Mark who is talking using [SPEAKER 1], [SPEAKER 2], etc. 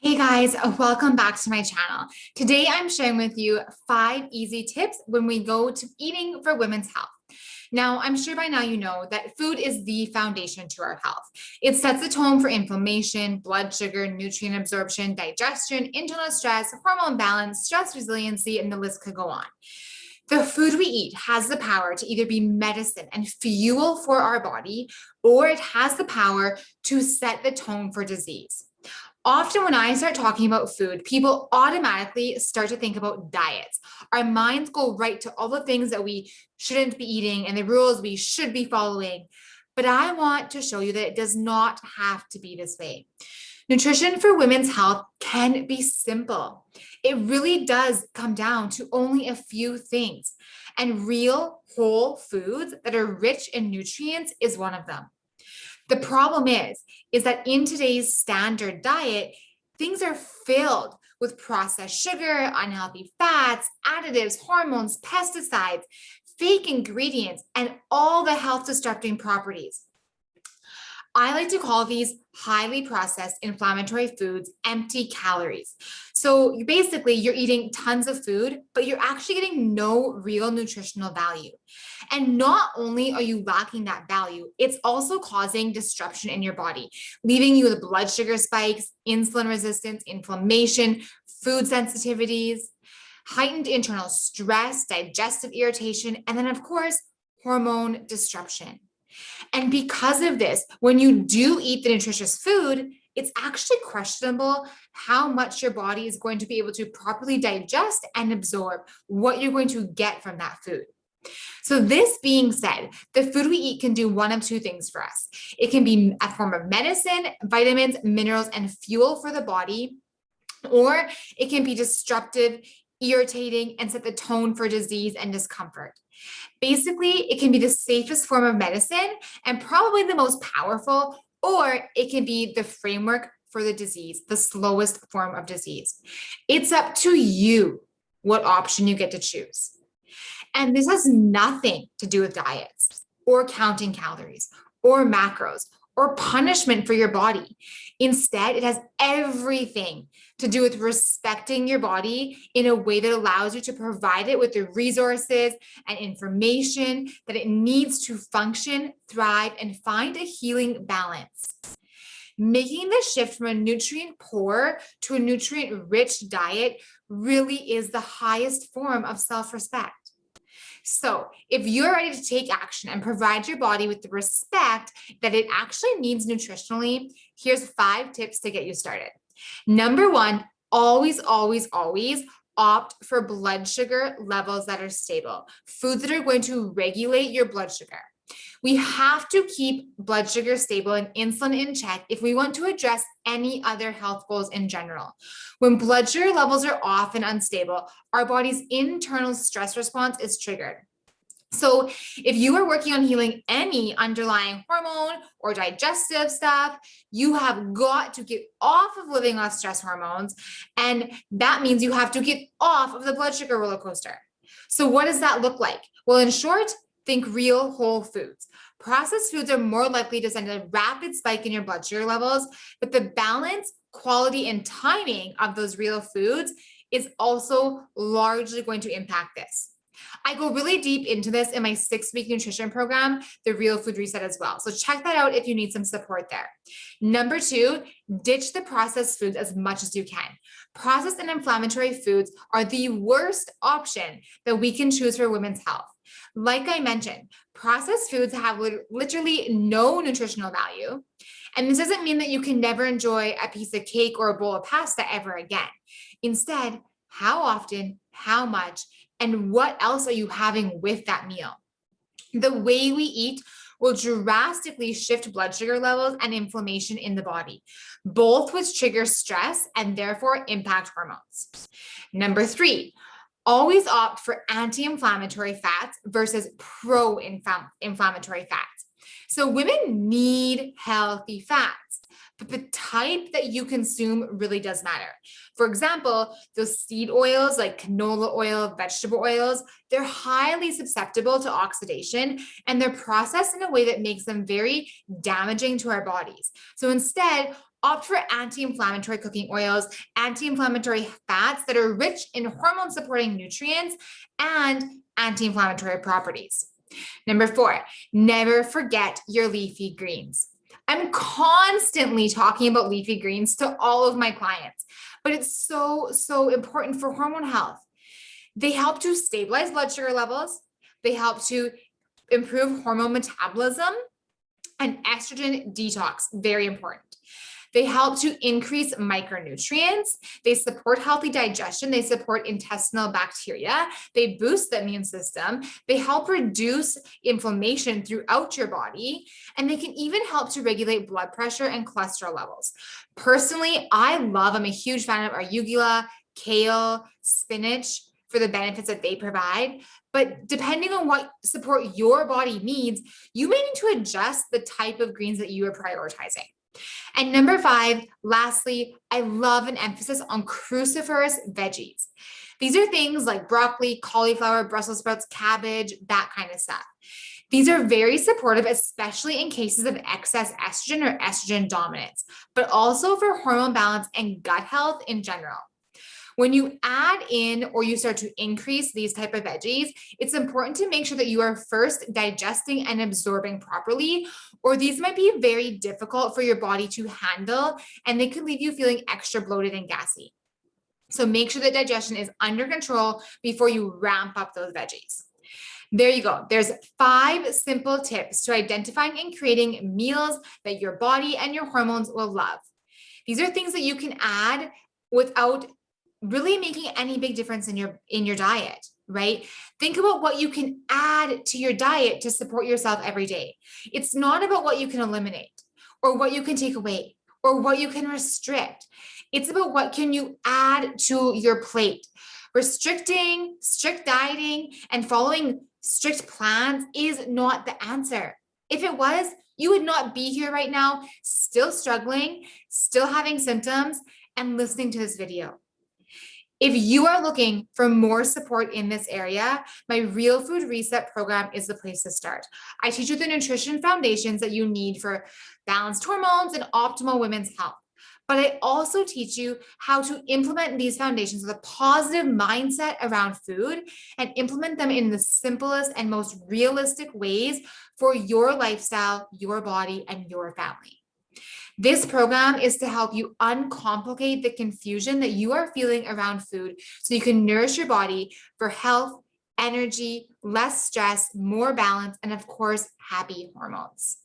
[SPEAKER 1] Hey guys, welcome back to my channel. Today I'm sharing with you 5 easy tips when we go to eating for women's health. Now, I'm sure by now you know that food is the foundation to our health. It sets the tone for inflammation, blood sugar, nutrient absorption, digestion, internal stress, hormone balance, stress resiliency, and the list could go on. The food we eat has the power to either be medicine and fuel for our body, or it has the power to set the tone for disease. Often, when I start talking about food, people automatically start to think about diets. Our minds go right to all the things that we shouldn't be eating and the rules we should be following. But I want to show you that it does not have to be this way. Nutrition for women's health can be simple. It really does come down to only a few things. And real whole foods that are rich in nutrients is one of them. The problem is that in today's standard diet, things are filled with processed sugar, unhealthy fats, additives, hormones, pesticides, fake ingredients, and all the health disrupting properties. I like to call these highly processed inflammatory foods empty calories. So basically, you're eating tons of food, but you're actually getting no real nutritional value. And not only are you lacking that value, it's also causing disruption in your body, leaving you with blood sugar spikes, insulin resistance, inflammation, food sensitivities, heightened internal stress, digestive irritation, and then, of course, hormone disruption. And because of this, when you do eat the nutritious food, it's actually questionable how much your body is going to be able to properly digest and absorb what you're going to get from that food. So, this being said, the food we eat can do one of two things for us. It can be a form of medicine, vitamins, minerals, and fuel for the body, or it can be disruptive, irritating, and set the tone for disease and discomfort. Basically, it can be the safest form of medicine and probably the most powerful, or it can be the framework for the disease, the slowest form of disease. It's up to you what option you get to choose. And this has nothing to do with diets or counting calories or macros or punishment for your body. Instead, it has everything to do with respecting your body in a way that allows you to provide it with the resources and information that it needs to function, thrive, and find a healing balance. Making the shift from a nutrient poor to a nutrient rich diet really is the highest form of self-respect. So, if you're ready to take action and provide your body with the respect that it actually needs nutritionally, here's 5 tips to get you started. Number one, always, always, always opt for blood sugar levels that are stable, foods that are going to regulate your blood sugar. We have to keep blood sugar stable and insulin in check if we want to address any other health goals in general. When blood sugar levels are off and unstable, our body's internal stress response is triggered. So, if you are working on healing any underlying hormone or digestive stuff, you have got to get off of living off stress hormones. And that means you have to get off of the blood sugar roller coaster. So, what does that look like? Well, in short, think real whole foods. Processed foods are more likely to send a rapid spike in your blood sugar levels, but the balance, quality, and timing of those real foods is also largely going to impact this. I go really deep into this in my 6-week nutrition program, the Real Food Reset as well. So check that out if you need some support there. Number 2, ditch the processed foods as much as you can. Processed and inflammatory foods are the worst option that we can choose for women's health. Like I mentioned, processed foods have literally no nutritional value. And this doesn't mean that you can never enjoy a piece of cake or a bowl of pasta ever again. Instead, how often, how much, and what else are you having with that meal? The way we eat will drastically shift blood sugar levels and inflammation in the body, both which trigger stress and therefore impact hormones. Number 3, always opt for anti-inflammatory fats versus pro-inflammatory fats. So women need healthy fats, but the type that you consume really does matter. For example, those seed oils like canola oil, vegetable oils, they're highly susceptible to oxidation and they're processed in a way that makes them very damaging to our bodies. So instead, opt for anti-inflammatory cooking oils, anti-inflammatory fats that are rich in hormone-supporting nutrients and anti-inflammatory properties. Number 4, never forget your leafy greens. I'm constantly talking about leafy greens to all of my clients, but it's so important for hormone health. They help to stabilize blood sugar levels. They help to improve hormone metabolism and estrogen detox, very important. They help to increase micronutrients. They support healthy digestion. They support intestinal bacteria. They boost the immune system. They help reduce inflammation throughout your body. And they can even help to regulate blood pressure and cholesterol levels. Personally, I'm a huge fan of arugula, kale, spinach for the benefits that they provide. But depending on what support your body needs, you may need to adjust the type of greens that you are prioritizing. And number 5, lastly, I love an emphasis on cruciferous veggies. These are things like broccoli, cauliflower, Brussels sprouts, cabbage, that kind of stuff. These are very supportive, especially in cases of excess estrogen or estrogen dominance, but also for hormone balance and gut health in general. When you add in or you start to increase these type of veggies, it's important to make sure that you are first digesting and absorbing properly, or these might be very difficult for your body to handle, and they could leave you feeling extra bloated and gassy. So make sure that digestion is under control before you ramp up those veggies. There you go. There's 5 simple tips to identifying and creating meals that your body and your hormones will love. These are things that you can add without really making any big difference in your diet, right? Think about what you can add to your diet to support yourself every day. It's not about what you can eliminate or what you can take away or what you can restrict. It's about what can you add to your plate. Restricting, strict dieting, and following strict plans is not the answer. If it was, you would not be here right now, still struggling, still having symptoms, and listening to this video. If you are looking for more support in this area, my Real Food Reset program is the place to start. I teach you the nutrition foundations that you need for balanced hormones and optimal women's health. But I also teach you how to implement these foundations with a positive mindset around food and implement them in the simplest and most realistic ways for your lifestyle, your body, and your family. This program is to help you uncomplicate the confusion that you are feeling around food so you can nourish your body for health, energy, less stress, more balance, and of course, happy hormones.